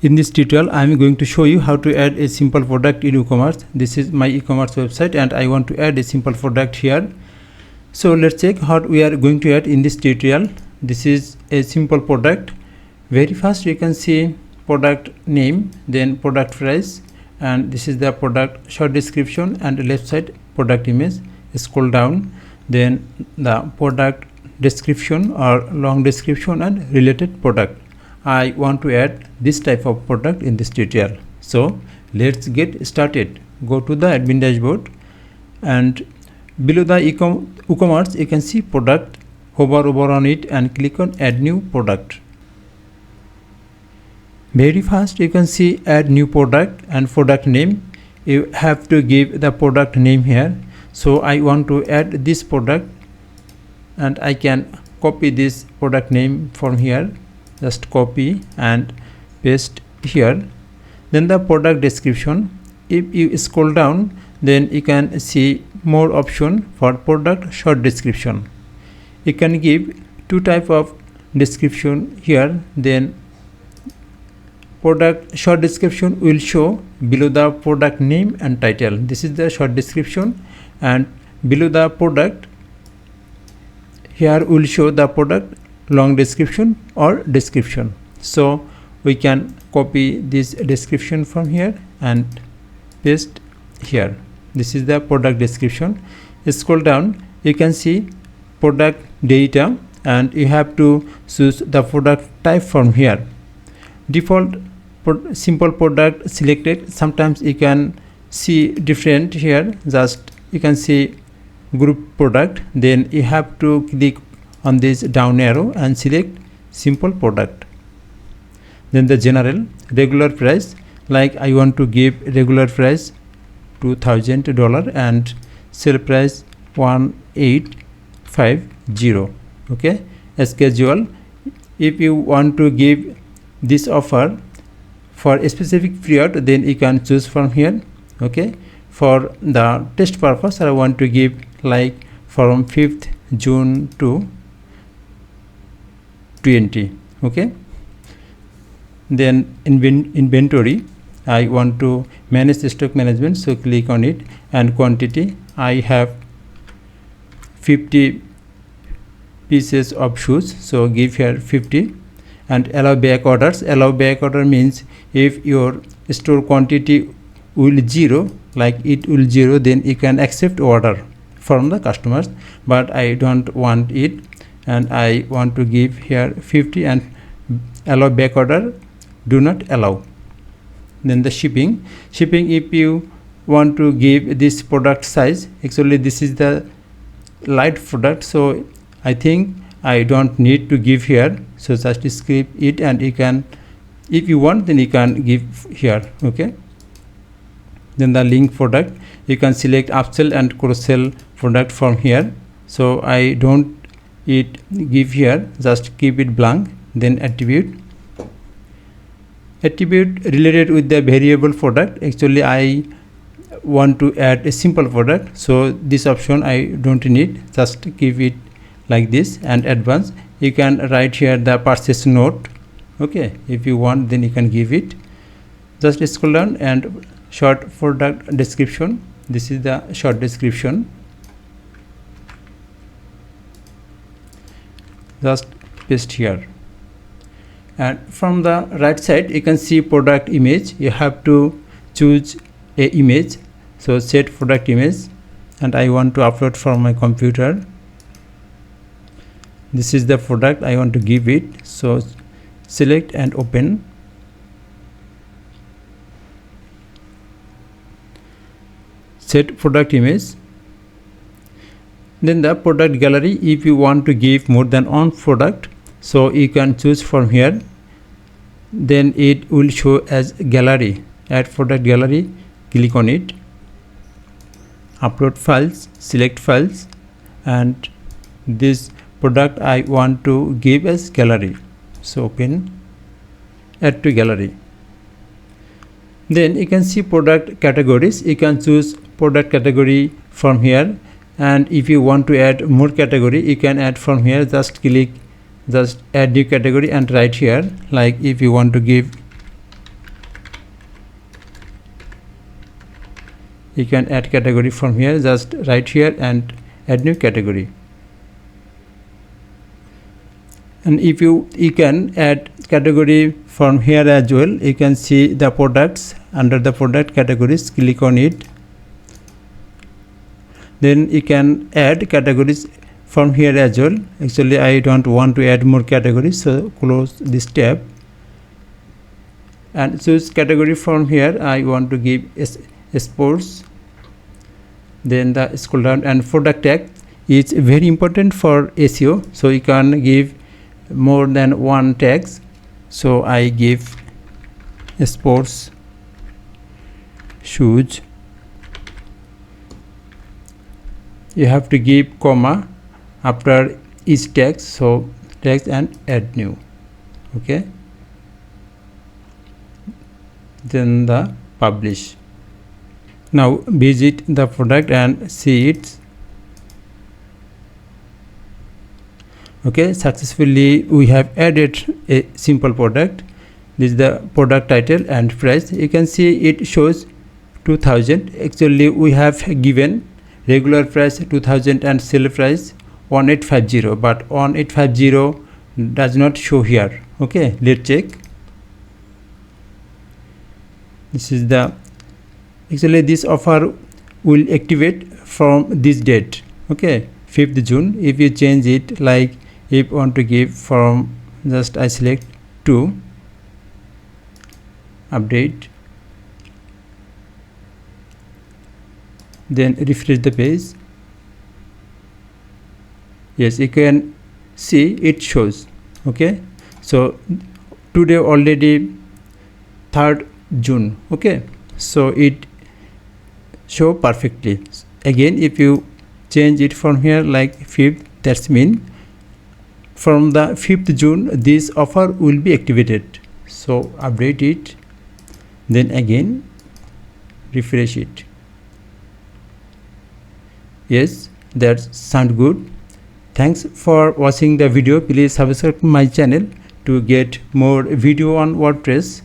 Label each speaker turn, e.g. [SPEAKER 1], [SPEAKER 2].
[SPEAKER 1] In this tutorial, I am going to show you how to add a simple product in WooCommerce. This is my e-commerce website and I want to add a simple product here. So let's check how we are going to add in this tutorial. This is a simple product. Very fast you can see product name, then product price, and this is the product short description, and left side product image. Scroll down, then the product description or long description and related product. I want to add this type of product in this tutorial. So let's get started. Go to the admin dashboard and below the WooCommerce you can see product. Hover over on it and click on add new product. Very fast you can see add new product and product name. You have to give the product name here. So I want to add this product and I can copy this product name from here. Just copy and paste here. Then the product description, if you scroll down, then you can see more option for product short description. You can give two type of description here. Then product short description will show below the product name and title. This is the short description, and below the product here will show the product long description or description. So we can copy this description from here and paste here. This is the product description. Scroll down, you can see product data and you have to choose the product type from here. Default simple product selected. Sometimes you can see different here. Just you can see group product, then you have to click on this down arrow and select simple product. Then the general regular price, like I want to give regular price $2,000 and sale price 1850. Okay, as casual, if you want to give this offer for a specific period, then you can choose from here. Okay, for the test purpose I want to give like from 5th June to 20. Okay, then inventory, I want to manage the stock management, so click on it. And quantity, I have 50 pieces of shoes, so give here 50. And allow back orders. Allow back order means if your store quantity will zero, like it will zero, then you can accept order from the customers, but I don't want it and I want to give here 50 and allow back order, do not allow. Then the shipping, if you want to give this product size, actually this is the light product, so I think I don't need to give here, so just skip it and you can, if you want, then you can give here. Okay, then the link product, you can select upsell and cross sell product from here, so I don't give here, just keep it blank. Then attribute related with the variable product. Actually I want to add a simple product, so this option I don't need, just keep it like this. And advanced, you can write here the purchase note. Okay, if you want, then you can give it. Just scroll down and short product description. This is the short description. Just paste here. And from the right side you can see product image. You have to choose a image, so set product image, and I want to upload from my computer. This is the product I want to give it, so select and open. Set product image. Then the product gallery, if you want to give more than one product, so you can choose from here, then it will show as gallery. Add product gallery, click on it. Upload files, select files, and this product I want to give as gallery, so open, add to gallery. Then you can see product categories. You can choose product category from here, and if you want to add more category, you can add from here. Just click, just add new category and write here, like if you want to give You can add category from here. Just right here and add new category. And if you can add category from here as well. You can see the products under the product categories. Click on it. Then you can add categories from here as well. Actually, I don't want to add more categories, so close this tab and choose category from here. I want to give sports. Then the scroll down, and product tag is very important for SEO, so you can give more than one tags. So I give sports shoes. You have to give comma after each tag, so tags and add new. Okay, then the publish. Now visit the product and see it. Okay, successfully we have added a simple product. This is the product title and price. You can see it shows 2000. Actually we have given regular price 2000 and sale price 1850, but 1850 does not show here. Okay, let's check. This is the actually this offer will activate from this date. Okay, 5th June. If you change it, like if you want to give from, just I select 2, update, then refresh the page. Yes, you can see it shows. Okay, so today already 3rd June. Okay, so it show perfectly. Again, if you change it from here like 5th, that's mean from the 5th June this offer will be activated. So update it, then again refresh it. Yes, that sound good. Thanks for watching the video. Please subscribe my channel to get more video on WordPress.